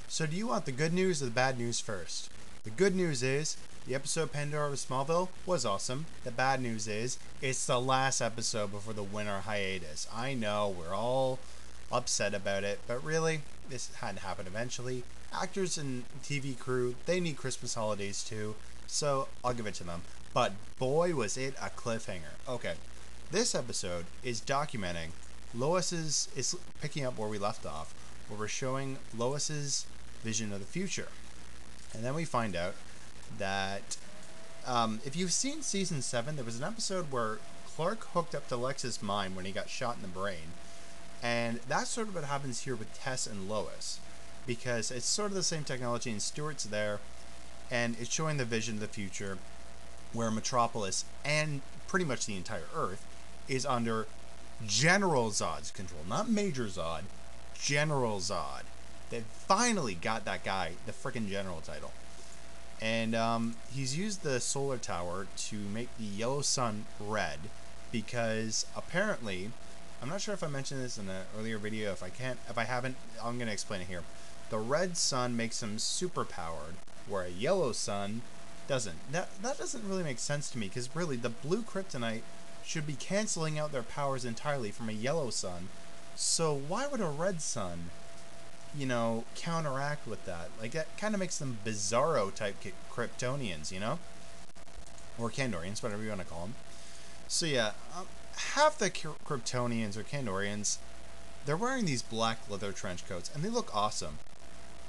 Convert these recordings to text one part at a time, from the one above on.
So do you want the good news or the bad news first? The good news is the episode Pandora of Smallville was awesome. The bad news is it's the last episode before the winter hiatus. I know we're all upset about it, but really, this had to happen eventually. Actors and TV crew, they need Christmas holidays too, so I'll give it to them. But boy, was it a cliffhanger. Okay, this episode is documenting Lois's, is picking up where we left off, where we're showing Lois's vision of the future. And then we find out that if you've seen season 7, there was an episode where Clark hooked up to Lex's mind when he got shot in the brain. And that's sort of what happens here with Tess and Lois, because it's sort of the same technology, and Stewart's there, and it's showing the vision of the future where Metropolis and pretty much the entire Earth is under General Zod's control. Not Major Zod, General Zod. They finally got that guy the frickin' general title. And he's used the solar tower to make the yellow sun red, because apparently, I'm not sure if I mentioned this in an earlier video. If I haven't, I'm going to explain it here. The red sun makes him super powered, where a yellow sun doesn't. That doesn't really make sense to me, because really the blue kryptonite should be canceling out their powers entirely from a yellow sun. So why would a red sun, counteract with that? Like, that kind of makes them bizarro type Kryptonians, or Kandorians, whatever you want to call them. So yeah, half the Kryptonians or Kandorians, they're wearing these black leather trench coats, and they look awesome.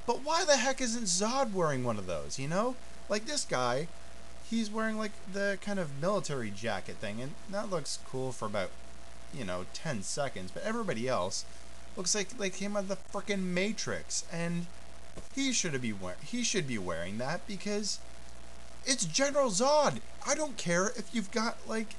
But why the heck isn't Zod wearing one of those, Like this guy, he's wearing like the kind of military jacket thing, and that looks cool for about, 10 seconds. But everybody else looks like they came out of the frickin' Matrix, and he should be wearing that because it's General Zod. I don't care if you've got like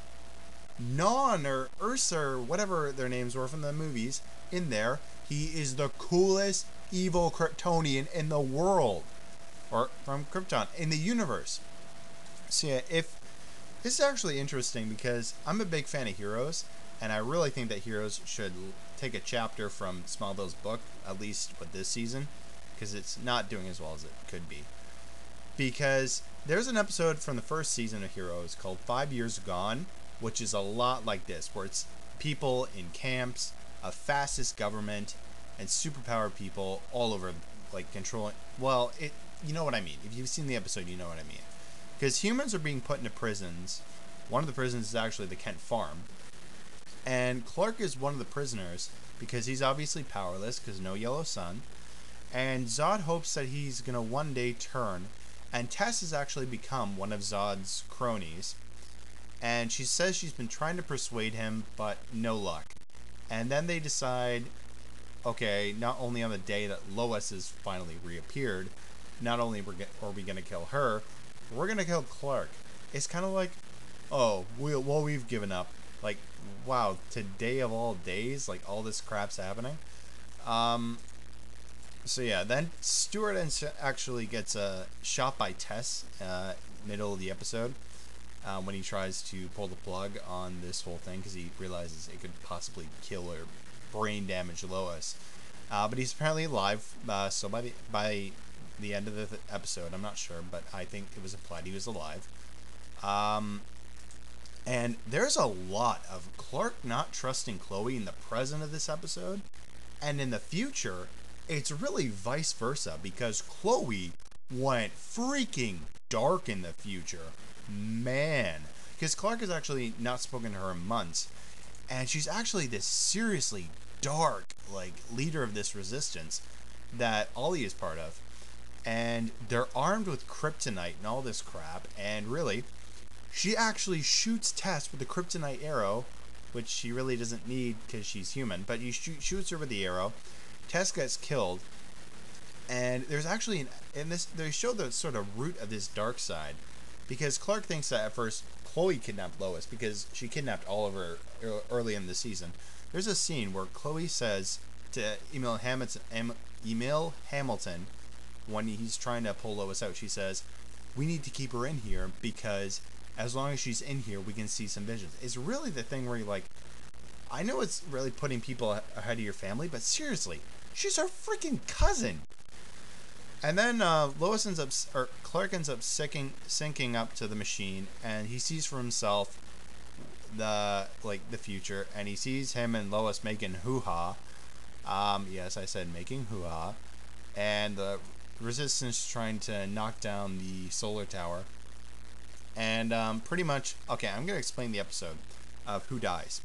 Non or Ursa or whatever their names were from the movies in there. He is the coolest evil Kryptonian in the world, or from Krypton in the universe. So yeah, if this is actually interesting, because I'm a big fan of Heroes, and I really think that Heroes should take a chapter from Smallville's book, at least with this season, because it's not doing as well as it could be. Because there's an episode from the first season of Heroes called 5 Years Gone, which is a lot like this, where it's people in camps, a fascist government, and superpowered people all over, like, controlling. Well, you know what I mean. If you've seen the episode, you know what I mean. Because humans are being put into prisons. One of the prisons is actually the Kent Farm. And Clark is one of the prisoners because he's obviously powerless because no yellow sun. And Zod hopes that he's going to one day turn. And Tess has actually become one of Zod's cronies. And she says she's been trying to persuade him, but no luck. And then they decide, okay, not only on the day that Lois has finally reappeared, not only are we going to kill her, we're going to kill Clark. It's kind of like, oh, we've given up. Like, wow, today of all days, like, all this crap's happening. So yeah, then Stewart actually gets shot by Tess middle of the episode when he tries to pull the plug on this whole thing, because he realizes it could possibly kill or brain damage Lois. But he's apparently alive, so by the end of the episode, I'm not sure, but I think it was implied he was alive. And there's a lot of Clark not trusting Chloe in the present of this episode, and in the future, it's really vice versa, because Chloe went freaking dark in the future. Man. Because Clark has actually not spoken to her in months, and she's actually this seriously dark, like, leader of this resistance that Ollie is part of. And they're armed with kryptonite and all this crap, and really, she actually shoots Tess with the kryptonite arrow, which she really doesn't need because she's human, but he shoots her with the arrow. Tess gets killed, and there's actually they show the sort of root of this dark side, because Clark thinks that at first Chloe kidnapped Lois because she kidnapped Oliver early in the season. There's a scene where Chloe says to Emil Hamilton, when he's trying to pull Lois out, she says, "We need to keep her in here because as long as she's in here, we can see some visions." It's really the thing where you're like, I know it's really putting people ahead of your family, but seriously, she's our freaking cousin. And then Lois ends up, or Clark ends up syncing up to the machine, and he sees for himself the future, and he sees him and Lois making hoo-ha. Yes, I said making hoo-ha. And the Resistance trying to knock down the solar tower. And pretty much, okay, I'm going to explain the episode of who dies.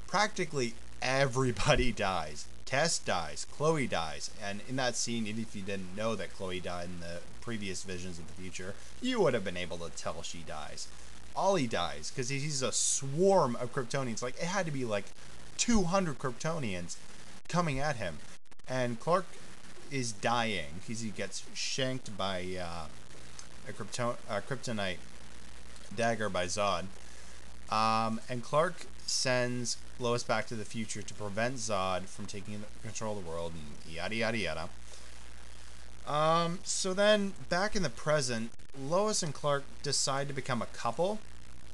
Practically everybody dies. Tess dies, Chloe dies, and in that scene, even if you didn't know that Chloe died in the previous visions of the future, you would have been able to tell she dies. Ollie dies, because he's a swarm of Kryptonians. Like, it had to be like 200 Kryptonians coming at him. And Clark is dying. He gets shanked by a kryptonite dagger by Zod. And Clark sends Lois back to the future to prevent Zod from taking control of the world, and yada yada yada. So then, back in the present, Lois and Clark decide to become a couple,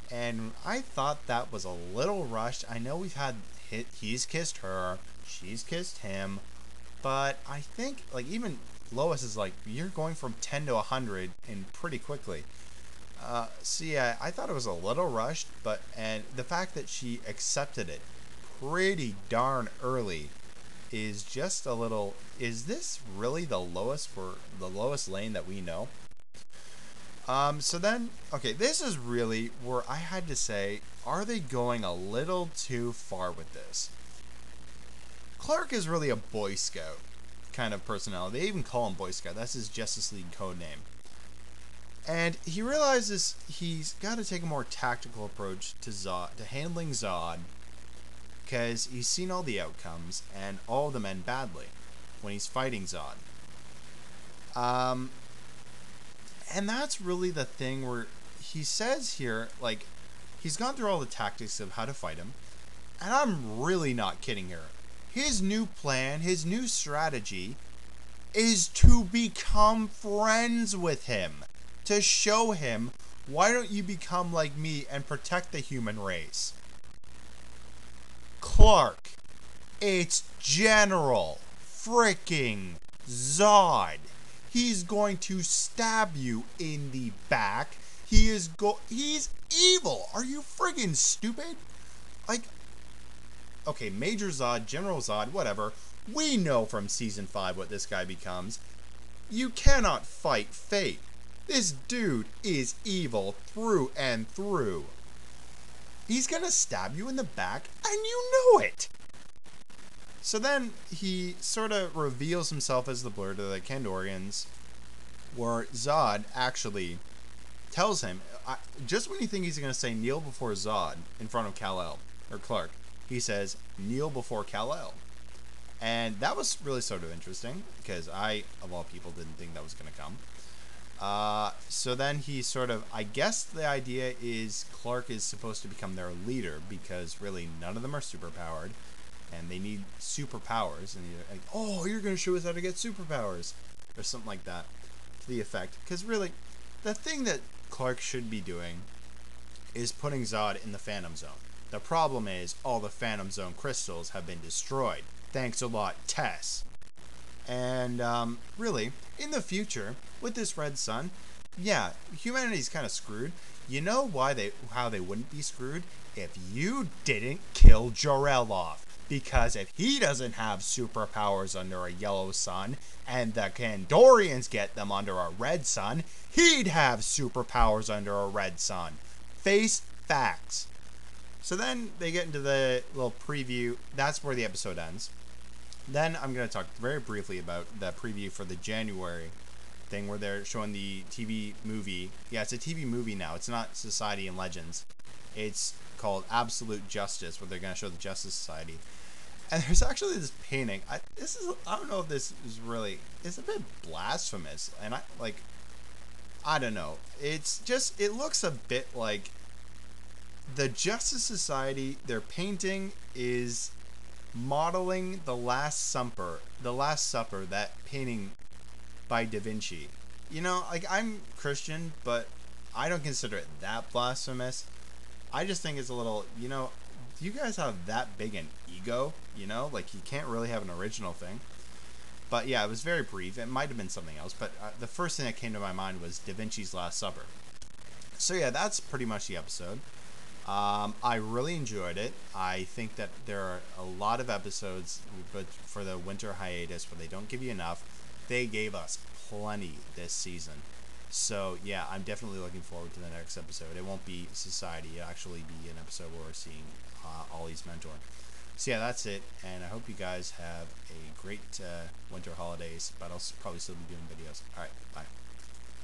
and I thought that was a little rushed. I know he's kissed her, she's kissed him, but I think, like, even Lois is like, you're going from 10 to 100 in pretty quickly. So yeah, I thought it was a little rushed, and the fact that she accepted it pretty darn early is just a little, is this really the Lois Lane that we know? So then, okay, this is really where I had to say, are they going a little too far with this? Clark is really a Boy Scout kind of personality. They even call him Boy Scout. That's his Justice League code name. And he realizes he's got to take a more tactical approach to handling Zod, because he's seen all the outcomes, and all of them end badly when he's fighting Zod. And that's really the thing where he says here, like, he's gone through all the tactics of how to fight him, and I'm really not kidding here. His new plan, his new strategy, is to become friends with him. To show him, why don't you become like me and protect the human race? Clark, it's General freaking Zod. He's going to stab you in the back. He's evil. Are you friggin' stupid? Like, okay, Major Zod, General Zod, whatever. We know from season 5 what this guy becomes. You cannot fight fate. This dude is evil through and through. He's gonna stab you in the back, and you know it! So then, he sort of reveals himself as the Blur to the Kandorians, where Zod actually tells him, just when you think he's gonna say kneel before Zod in front of Kal-El, or Clark, he says, kneel before Kal-El. And that was really sort of interesting, because I, of all people, didn't think that was gonna come. So then he sort of, I guess the idea is Clark is supposed to become their leader, because really none of them are superpowered, and they need superpowers, and you're like, oh, you're going to show us how to get superpowers, or something like that, to the effect. Because really, the thing that Clark should be doing is putting Zod in the Phantom Zone. The problem is, all the Phantom Zone crystals have been destroyed. Thanks a lot, Tess. And really, in the future, with this red sun, yeah, humanity's kind of screwed. You know how they wouldn't be screwed? If you didn't kill Jor-El off. Because if he doesn't have superpowers under a yellow sun, and the Kandorians get them under a red sun, he'd have superpowers under a red sun. Face facts. So then they get into the little preview. That's where the episode ends. Then I'm going to talk very briefly about the preview for the January thing where they're showing the TV movie. Yeah, it's a TV movie now. It's not Society and Legends. It's called Absolute Justice, where they're going to show the Justice Society. And there's actually this painting. I don't know if this is really, it's a bit blasphemous. And I don't know. It's just, it looks a bit like the Justice Society, their painting is modeling the Last Supper, that painting by Da Vinci. You know, like, I'm Christian, but I don't consider it that blasphemous. I just think it's a little, you know, you guys have that big an ego, you know, like, you can't really have an original thing. But yeah, it was very brief. It might have been something else, but the first thing that came to my mind was Da Vinci's Last Supper. So yeah, that's pretty much the episode. I really enjoyed it. I think that there are a lot of episodes, but for the winter hiatus where they don't give you enough, they gave us plenty this season. So yeah, I'm definitely looking forward to the next episode. It won't be Society; it'll actually be an episode where we're seeing Ollie's mentor. So yeah, that's it, and I hope you guys have a great winter holidays. But I'll probably still be doing videos. All right, bye.